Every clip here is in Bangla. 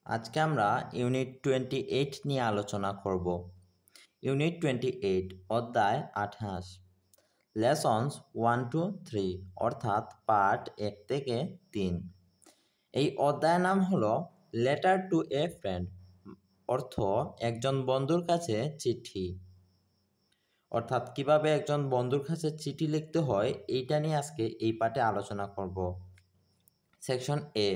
আজকে আমরা ইউনিট 28 নিয়ে আলোচনা করব। ইউনিট 28 অধ্যায় 28 লেসন্স 1-3 অর্থাৎ পার্ট 1 থেকে 3। এই অধ্যায়ের নাম হলো লেটার টু এ ফ্রেন্ড, অর্থ একজন বন্ধুর কাছে চিঠি। অর্থাৎ কিভাবে একজন বন্ধুর কাছে চিঠি লিখতে হয় এইটা নিয়ে আজকে এই পার্টে আলোচনা করব। Section A,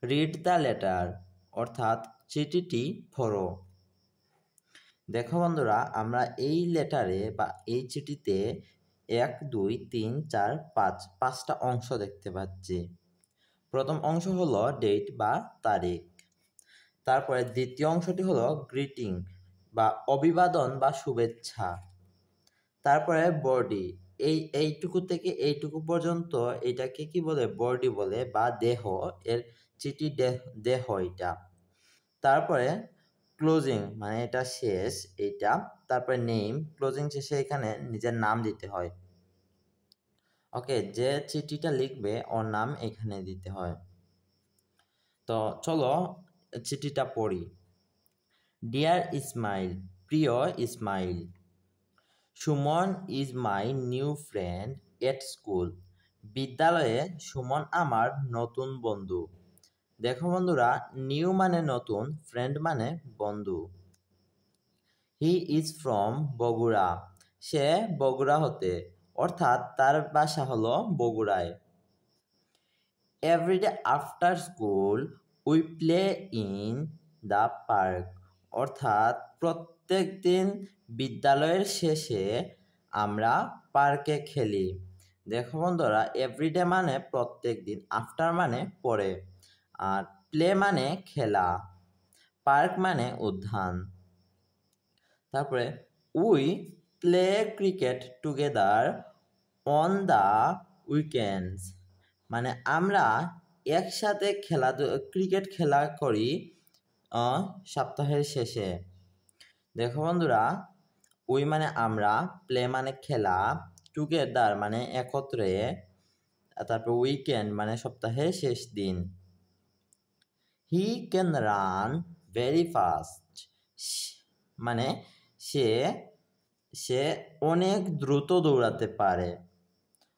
read the letter, অর্থাৎ চিঠিটি পড়ো। দেখো বন্ধুরা, আমরা এই লেটারে বা এই চিঠিতে 1, 2, 3, 4, 5 পাঁচটা অংশ দেখতে পাচ্ছি। প্রথম অংশ হলো ডেট বা তারিখ, তারপরে দ্বিতীয় অংশটি হলো গ্রিটিং বা অভিবাদন বা শুভেচ্ছা, তারপরে বডি, এইটুকু থেকে এইটুকু পর্যন্ত এটাকে কি বলে, বডি বলে বা দেহ, এর চিঠি দেহ এটা। তারপরে ক্লোজিং মানে এটা শেষ এইটা, তারপরে নেম, ক্লোজিং শেষে এখানে নিজের নাম দিতে হয়। ওকে, যে চিঠিটা লিখবে ওর নাম এখানে দিতে হয়। তো চলো চিঠিটা পড়ি। ডিয়ার ইসমাইল, প্রিয় Ismail, Suman is my new friend at school, বিদ্যালয়ে সুমন আমার নতুন বন্ধু। দেখো বন্ধুরা, নিউ মানে নতুন, ফ্রেন্ড মানে বন্ধু। হি ইজ ফ্রম বগুড়া, সে বগুড়া হতে, অর্থাৎ তার বাসা হলো বগুড়ায়। Everyday after school we play in the park, অর্থাৎ প্রত্যেক দিন বিদ্যালয়ের শেষে আমরা পার্কে খেলি। দেখো বন্ধুরা, এভরিডে মানে প্রত্যেক দিন, আফটার মানে পরে, আর প্লে মানে খেলা, পার্ক মানে উদ্যান। তারপরে we play cricket together on the weekends, মানে আমরা একসাথে ক্রিকেট খেলা করি সপ্তাহের শেষে। দেখো বন্ধুরা, উই মানে আমরা, প্লে মানে খেলা, টুগেদার মানে একত্রে, তারপর উইকেন্ড মানে সপ্তাহের শেষ দিন। He can run very fast, মানে সে সে অনেক দ্রুত দৌড়াতে পারে।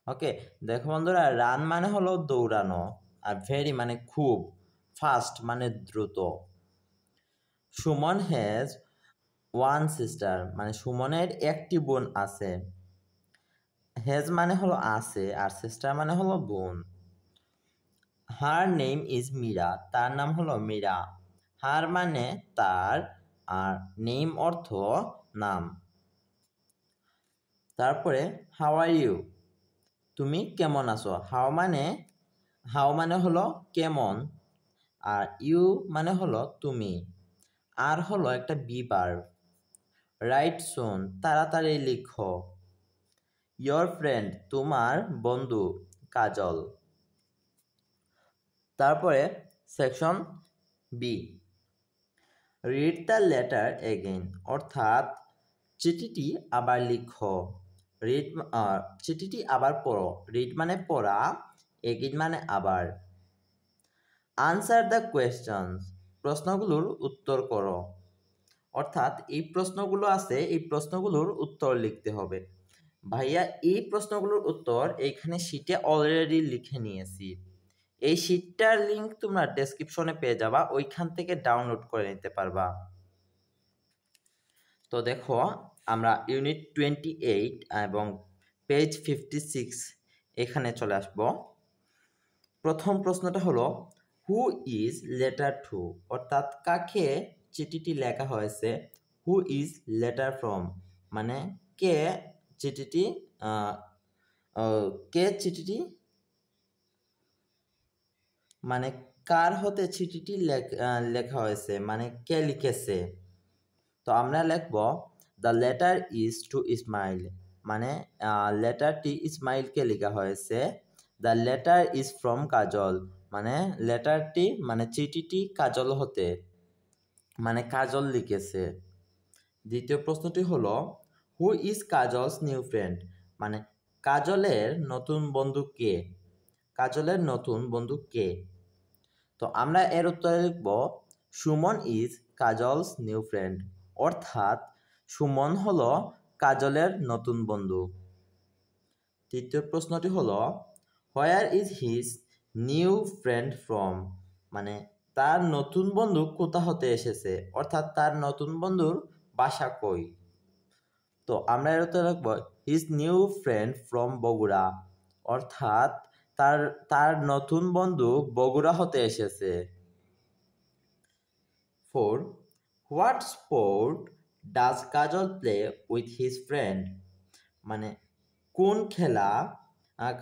ওকে, দেখো বন্ধুরা, রান মানে হলো দৌড়ানো, আর ভেরি মানে খুব, ফাস্ট মানে দ্রুত। সুমন হ্যাজ ওয়ান সিস্টার, মানে সুমনের একটি বোন আছে। হ্যাজ মানে হলো আছে, আর সিস্টার মানে হলো বোন। হার নেম ইজ মীরা, তার নাম হলো মীরা। হার মানে তার, আর নেম অর্থ নাম। তারপরে হাউ আর ইউ, তুমি কেমন আছো। হাউ মানে হলো কেমন, আর ইউ মানে হলো তুমি, আর হলো একটা বি ভার্ব। রাইট সুন, তাড়াতাড়ি লিখো। ইয়োর ফ্রেন্ড, তোমার বন্ধু কাজল। তারপরে section B, read the letter again, অর্থাৎ চিঠিটি আবার লিখো। রিড চিঠিটি আবার পড়ো, রিড মানে পড়া, এগেইন মানে আবার। আনসার দ্য কোয়েশ্চনস, প্রশ্নগুলোর উত্তর করো। অর্থাৎ এই প্রশ্নগুলো আছে, এই প্রশ্নগুলোর উত্তর লিখতে হবে। ভাইয়া এই প্রশ্নগুলোর উত্তর এইখানে শিটে অলরেডি লিখে নিয়েছি। এই শিটটার লিঙ্ক তোমরা ডেসক্রিপশনে পেয়ে যাবা, ওইখান থেকে ডাউনলোড করে নিতে পারবা। তো দেখো, আমরা ইউনিট 28 এবং পেজ 56 এখানে চলে আসব। প্রথম প্রশ্নটা হলো হু ইজ লেটার টু, অর্থাৎ কাকে চিঠিটি লেখা হয়েছে। হু ইজ লেটার ফ্রম, মানে কে চিঠিটি মানে কার হতে চিঠিটি লেখা হয়েছে, মানে কে লিখেছে। তো আমরা লিখব the letter is to Ismail, মানে লেটারটি ইসমাইলকে লেখা হয়েছে। The letter is from Kajal, মানে লেটারটি মানে চিঠিটি কাজল হতে, মানে কাজল লিখেছে। দ্বিতীয় প্রশ্নটি হলো who is Kajol's new friend, মানে কাজলের নতুন বন্ধু কে। কাজলের নতুন বন্ধু কে। তো আমরা এর উত্তরে লিখব Suman is Kajol's new friend, অর্থাৎ সুমন হলো কাজলের নতুন বন্ধু। তৃতীয় প্রশ্নটি হলো where is his new friend from, মানে তার নতুন বন্ধু কোথা হতে এসেছে, অর্থাৎ তার নতুন বন্ধুর বাসা কই। তো আমরা এর উত্তর রাখবো his new friend from Bogura, অর্থাৎ তার তার নতুন বন্ধু বগুড়া হতে এসেছে। 4. What sport does Kajal play with his friend, মানে কোন খেলা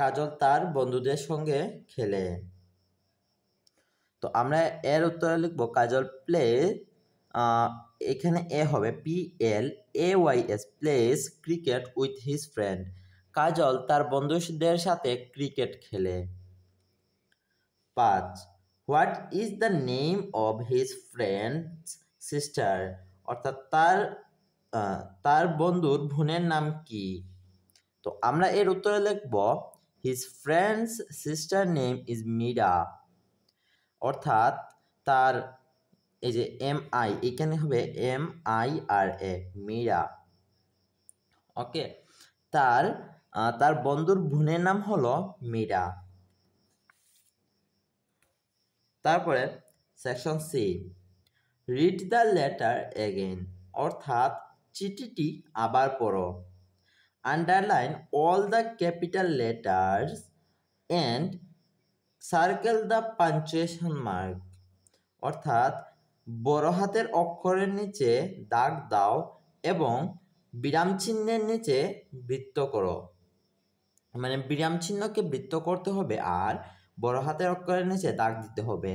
কাজল তার বন্ধুদের সঙ্গে খেলে। তো আমরা এর উত্তরে লিখবো কাজল প্লে, এখানে এ হবে PLAYS, plays cricket with his friend, Kajal তার বন্ধুদের সাথে ক্রিকেট খেলে। 5. What is the name of his friends sister, অর্থাৎ তার বন্ধুর বোনের নাম কি। তো আমরা এর উত্তরে লিখব his friends sister name is Mira, অর্থাৎ তার এই যে MI এখানে হবে MIRA, মীরা। ওকে, তার বন্ধুর বোনের নাম হলো মীরা। তারপরে section C, read the letter again, অর্থাৎ চিঠিটি আবার পড়ো। Underline all the capital letters and circle the punctuation mark, অর্থাৎ বড় হাতের অক্ষরের নিচে দাগ দাও এবং বিরাম চিহ্নের নিচে বৃত্ত করো, মানে বিরাম চিহ্নকে বৃত্ত করতে হবে আর বড় হাতের অক্ষরের নিচে দাগ দিতে হবে।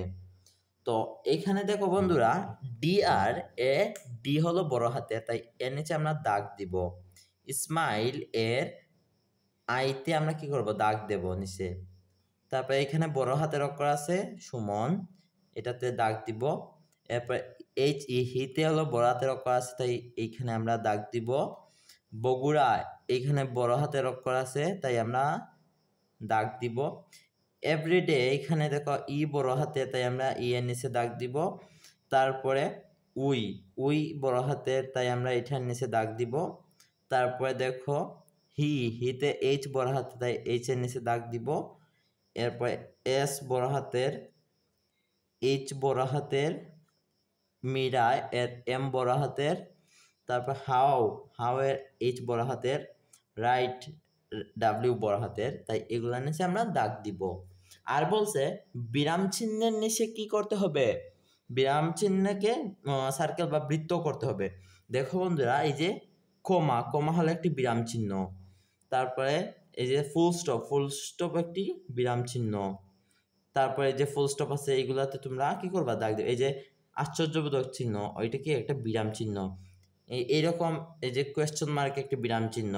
তো এখানে দেখো বন্ধুরা ডি হলো বড় হাতে, তাই এর নিচে আমরা দাগ দিব। স্মাইল এর আইতে আমরা কি করব, দাগ দেব নিচে। তারপরে এখানে বড় হাতের অক্ষর আছে সুমন, এটাতে দাগ দিব। এরপর হিতে হলো বড় হাতের অক্ষর আছে, তাই এইখানে আমরা দাগ দিব। বগুড়া, এইখানে বড় হাতের অক্ষর আছে, তাই আমরা দাগ দিব। এভরিডে, এখানে দেখো বড় হাতে, তাই আমরা এর নিচে দাগ দিব। তারপরে উই বড় হাতের, তাই আমরা এটার নিচে দাগ দিব। তারপরে দেখো হিতে বড় হাতে, তাই এর নিচে দাগ দিব। এরপরে এস বড় হাতের, বড় হাতের, মীরা এর M বড় হাতের। তারপর হাউ এর বড় হাতের, রাইট W বড় হাতের, তাই এগুলোর নিচে আমরা দাগ দিব। আর বলছে বিরাম চিহ্নের নিচে কি করতে হবে, বিরাম চিহ্নকে সার্কেল বা বৃত্ত করতে হবে। দেখো বন্ধুরা, এই যে কমা হলো একটি বিরাম চিহ্ন। তারপরে এই যে ফুল স্টপ একটি বিরাম চিহ্ন। তারপরে যে ফুল স্টপ আছে এইগুলাতে তোমরা কি করবা, দাগ দেবে। এই যে আশ্চর্যবোধক চিহ্ন, ওইটা কি একটা বিরাম চিহ্ন। এইরকম এই যে কোয়েশ্চন মার্ক একটা বিরাম চিহ্ন,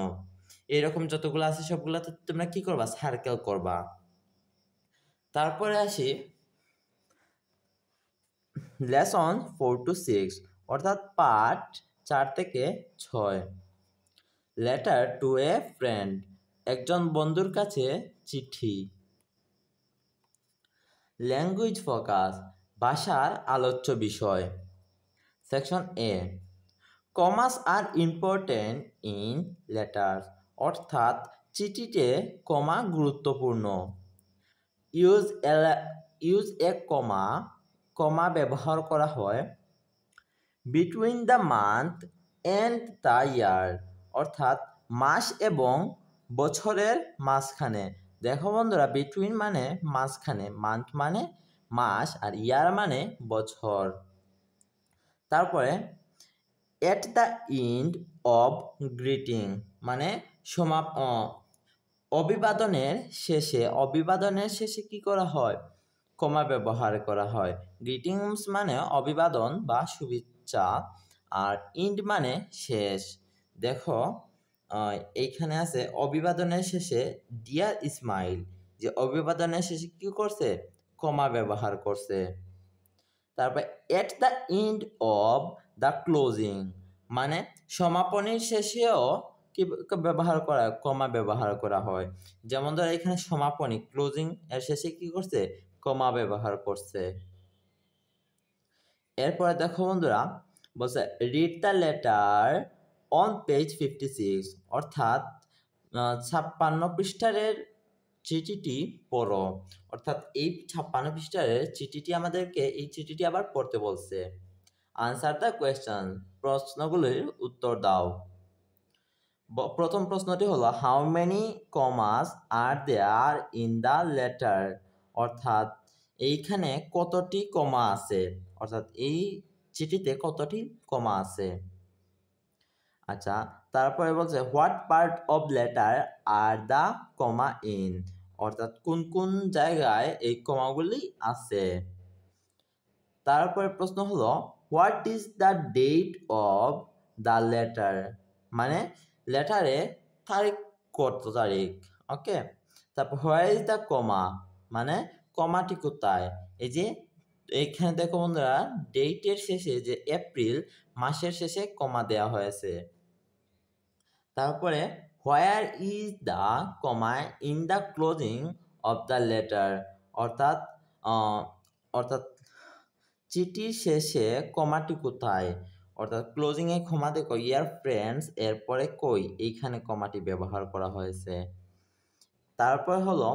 এইরকম যতগুলো আছে সবগুলাতে তোমরা কি করবা, সার্কেল করবা। তারপরে আসি লেসন 4 to 6, অর্থাৎ পাঠ 4 থেকে 6। লেটার টু এ ফ্রেন্ড, একজন বন্ধুর কাছে চিঠি। ল্যাঙ্গুয়েজ ফোকাস, ভাষার আলোচ্য বিষয়। Section A, commas are important in letters, অর্থাৎ চিঠিতে কমা গুরুত্বপূর্ণ। ইউজ এ কমা ব্যবহার করা হয় between the month and the year, অর্থাৎ মাস এবং বছরের মাঝখানে। দেখো বন্ধুরা, বিটুইন মানে মাঝখানে, মান্থ মানে মাস, আর ইয়ার মানে বছর। তারপরে at the end of greeting, মানে অভিবাদনের শেষে কি করা হয়, কমা ব্যবহার করা হয়। গ্রিটিংস মানে অভিবাদন বা শুভেচ্ছা, আর ইন্ড মানে শেষ। দেখো এইখানে আছে অভিবাদনের শেষে ডিয়ার ইসমাইল, যে অভিবাদনের শেষে কি করছে, কমা ব্যবহার করছে। তারপর at the end of the closing, মানে সমাপনীর শেষেও কি কমা ব্যবহার করা হয়। যেমন ধর এখানে সমাপনী, ক্লোজিং এর শেষে কি করছে, কমা ব্যবহার করছে। এরপরে দেখো বন্ধুরা বলছে read the letter on page 56 অর্থাৎ 56 পৃষ্ঠারের চিঠিটি পড়ো। অর্থাৎ এই 56 পৃষ্ঠারের চিঠিটি আমাদেরকে এই চিঠিটি আবার পড়তে বলছে। আনসার দ্য কোয়েশ্চন, প্রশ্নগুলির উত্তর দাও। প্রথম প্রশ্নটি হলো how many commas are there in the letter, অর্থাৎ এইখানে কতটি কমা আছে, অর্থাৎ এই চিঠিতে কতটি কমা আছে। আচ্ছা, তারপরে বলছে what part of letter are the comma in, অর্থাৎ কোন কোন জায়গায় এই কমাগুলি আছে। তারপরে প্রশ্ন হলো what is the date of the letter, মানে লেটারে তারিখ কত তারিখ। ওকে, তারপর হোয়ার ইজ দ্য কমা, মানে কমাটি কোথায়। এই যে এইখানে দেখো বন্ধুরা ডেটের শেষে যে এপ্রিল মাসের শেষে কমা দেওয়া হয়েছে। তারপরে where is the comma in the closing of the letter, অর্থাৎ অর্থাৎ চিঠির শেষে কমাটি কোথায়, অর্থাৎ ক্লোজিংয়ে কমা দেখো ইয়ার ফ্রেন্ডস এরপরে কই, এইখানে কমাটি ব্যবহার করা হয়েছে। তারপর হলো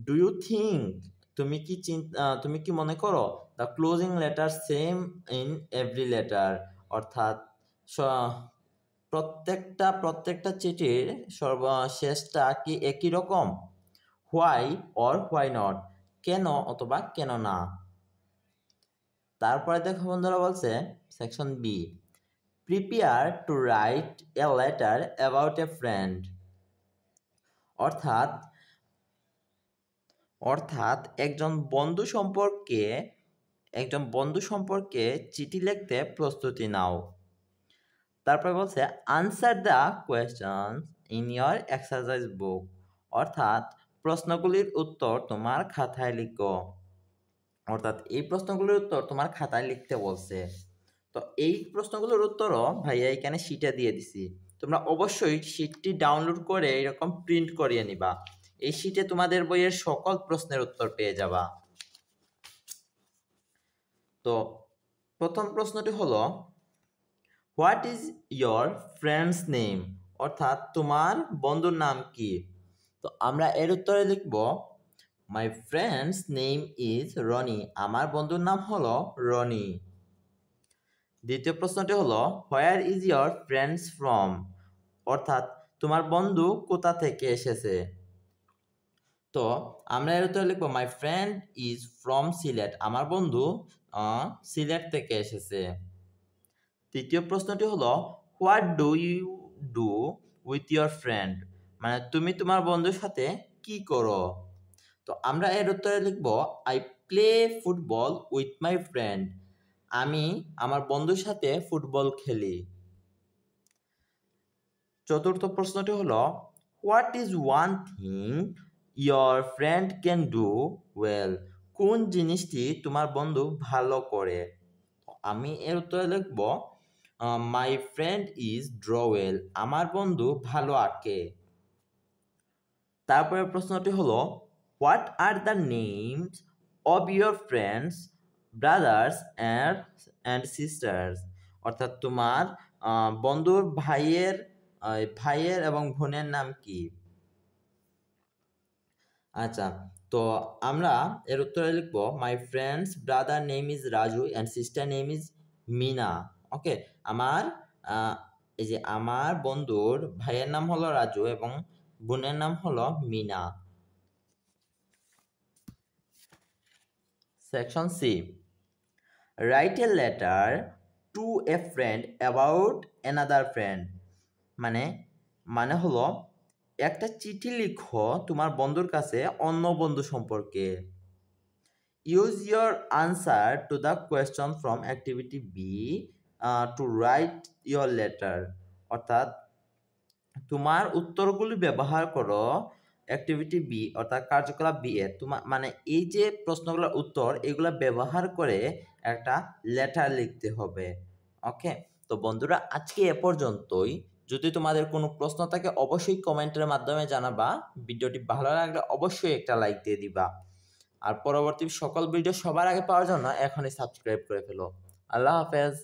ডু ইউ থিঙ্ক, তুমি কি মনে করো the closing letter same in every letter, অর্থাৎ প্রত্যেকটা চিঠির সর্বশেষটা কি একই রকম। হোয়াই অর হোয়াই নট, কেন অথবা কেন না। তারপরে দেখো বন্ধুরা বলছে section B prepare to right a letter about a friend, অর্থাৎ একজন বন্ধু সম্পর্কে চিঠি লিখতে প্রস্তুতি নাও। তারপরে বলছে answer the question in your exercise বুক, অর্থাৎ প্রশ্নগুলির উত্তর তোমার খাতায় লিখো। অর্থাৎ এই প্রশ্নগুলির উত্তর তোমার খাতায় লিখতে বলছে। তো এই প্রশ্নগুলোর উত্তরও ভাইয়া এখানে শিটে দিয়ে দিছি, তোমরা অবশ্যই শিটটি ডাউনলোড করে এরকম প্রিন্ট করিয়ে নিবা। এই শিটে তোমাদের বইয়ের সকল প্রশ্নের উত্তর পেয়ে যাবা। তো প্রথম প্রশ্নটি হলো what is your friends name, অর্থাৎ তোমার বন্ধুর নাম কি। তো আমরা এর উত্তরে লিখব my friends name is Roni, আমার বন্ধুর নাম হলো রনি। দ্বিতীয় প্রশ্নটি হলো where is your friends from, অর্থাৎ তোমার বন্ধু কোথা থেকে এসেছে। তো আমরা এর উত্তরে লিখব my friend is from Sylhet, আমার বন্ধু সিলেট থেকে এসেছে। তৃতীয় প্রশ্নটি হলো what do you do with your friend, মানে তুমি তোমার বন্ধুর সাথে কি করো। তো আমরা এর উত্তরে লিখব I play football with my friend, আমি আমার বন্ধুর সাথে ফুটবল খেলি। চতুর্থ প্রশ্নটি হলো what is one thing your friend can do well, কোন জিনিসটি তোমার বন্ধু ভালো করে। আমি এর উত্তরে লিখব my friend is draw well, আমার বন্ধু ভালো আঁকে। তারপরে প্রশ্নটি হলো what are the names of your friends brothers and sisters, অর্থাৎ তোমার বন্ধুর ভাইয়ের এবং বোনের নাম কি। আচ্ছা, তো আমরা এর উত্তরে লিখব my friend's brother name is Raju and sister name is Mina. Okay, এই যে আমার বন্ধুর ভাইয়ের নাম হলো রাজু এবং বোনের নাম হলো Mina. Section C write a letter to a friend about another friend, মানে হলো একটা চিঠি লিখো তোমার বন্ধুর কাছে অন্য বন্ধু সম্পর্কে। Use your answer to the question from activity B to write your letter, অর্থাৎ তোমার উত্তরগুলি ব্যবহার করো অ্যাক্টিভিটি বি অর্থাৎ কার্যকলাপ বি এর মানে এই যে প্রশ্নগুলোর উত্তর এগুলো ব্যবহার করে একটা লেটার লিখতে হবে। ওকে, তো বন্ধুরা আজকে এ পর্যন্তই। যদি তোমাদের কোনো প্রশ্ন থাকে অবশ্যই কমেন্টের মাধ্যমে জানাবা। ভিডিওটি ভালো লাগলে অবশ্যই একটা লাইক দিয়ে দিবা। আর পরবর্তী সকল ভিডিও সবার আগে পাওয়ার জন্য এখনই সাবস্ক্রাইব করে ফেলো। আল্লাহ হাফেজ।